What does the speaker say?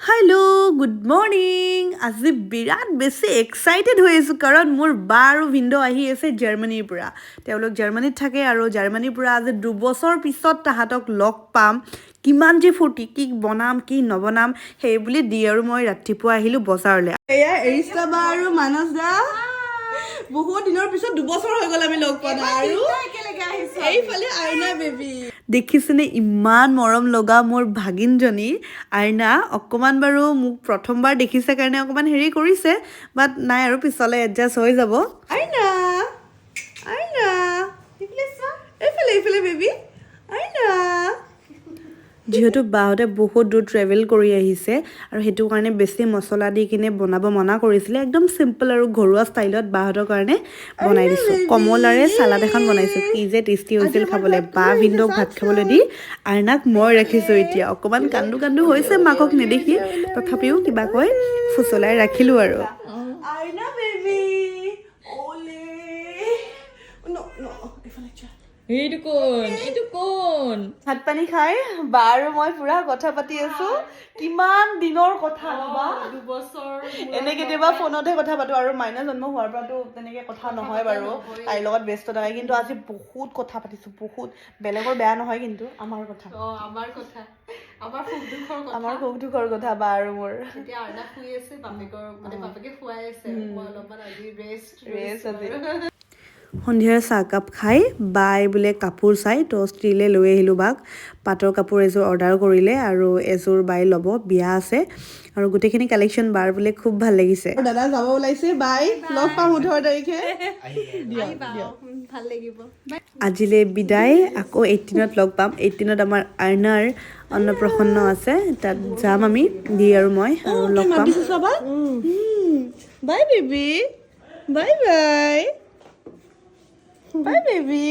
hello' good morning আজি বিৰাট বেছি excited হৈ আছোঁ কাৰণ মোৰ বা আৰু ভিনদেউ আহি আছে জাৰ্মানীৰ পৰা তেওঁলোক জাৰ্মানীত থাকে আৰু জাৰ্মানীৰ পৰা আজি 2 বছৰ পিছত তাহাঁতক লগ পাম কিমান যে ফূৰ্তি কি বনাম কি নবনাম সেই বুলি দি আৰু মই ৰাতিপুৱা আহিলোঁ বজাৰলৈ এয়া এৰিষ্টা বা আৰু মানস দা বহুত দিনৰ পিছত 2 বছৰ হৈ গ'ল আমি লগ পোৱা নাই আৰু এইফালে আইনা বেবী দেখিছেনে ইমান মৰম লগা মোৰ ভাগিনজনী আইনা অকণমান বাৰু মোক প্ৰথমবাৰ দেখিছে কাৰণে অকণমান হেৰি কৰিছে বাট নাই আৰু পিছলৈ এডজাষ্ট হৈ যাব আইনা আইনা এইফালে এইফালে বেবী আইনা যিহেতু বাহঁতে বহুত দূৰ ট্ৰেভেল কৰি আহিছে আৰু সেইটো কাৰণে বেছি মছলা দি কিনে বনাব মনা কৰিছিলে একদম চিম্পল আৰু ঘৰুৱা ষ্টাইলত বাহঁতৰ কাৰণে বনাই দিছোঁ কমলাৰে চালাড এখন বনাইছোঁ কি যে টেষ্টি হৈছিল খাবলৈ বা ভিনদেউক ভাত খাবলৈ দি আইনাক মই ৰাখিছোঁ এতিয়া অকণমান কান্দো কান্দো হৈছে মাকক নেদেখি তথাপিও কিবা কৈ ফুচলাই ৰাখিলোঁ আৰু আইনা বেবী ওলে এইটো কোন ভাত পানী খাই বা আৰু মই পুৰা কথা পাতি আছো কিমান দিনৰ কথা বা 2 বছৰ এনে কেতিয়াবা ফোনতহে কথা পাতো আৰু মাইনা জন্ম হোৱাৰ পৰাতো তেনেকে কথা নহয় বাৰু তাইৰ লগত ব্যস্ত থাকে কিন্তু আজি বহুত কথা পাতিছো বহুত বেলেগৰ বেয়া নহয় কিন্তু আমাৰ কথা আমাৰ কথা আমাৰ সুখ দুখৰ কথা আমাৰ সুখ দুখৰ কথা বা আৰু মোৰ এতিয়া আইনা শুই আছে বাপেকৰ মানে বাপেকে শুৱাই আছে মই অলপমান আজি ৰেষ্ট আজি সন্ধিয়াৰ চাহকাপ খাই বাই বোলে কাপোৰ চাই টষ্ট দিলে লৈ আহিলোঁ বাক পাটৰ কাপোৰ এযোৰ অৰ্ডাৰ কৰিলে আৰু এযোৰ বাই ল'ব বিয়া আছে আৰু গোটেইখিনি কালেকশ্যন বাৰ বোলে খুব ভাল লাগিছে দাদা যাব ওলাইছে বাই লগ পাম 18 তাৰিখে ভাল লাগিব আজিলৈ বিদায় আকৌ 18ত লগ পাম 18ত আমাৰ আইনাৰ অন্নপ্ৰসন্ন আছে তাত যাম আমি দি আৰু মই আৰু লগ পাম bye baby bye bye bye baby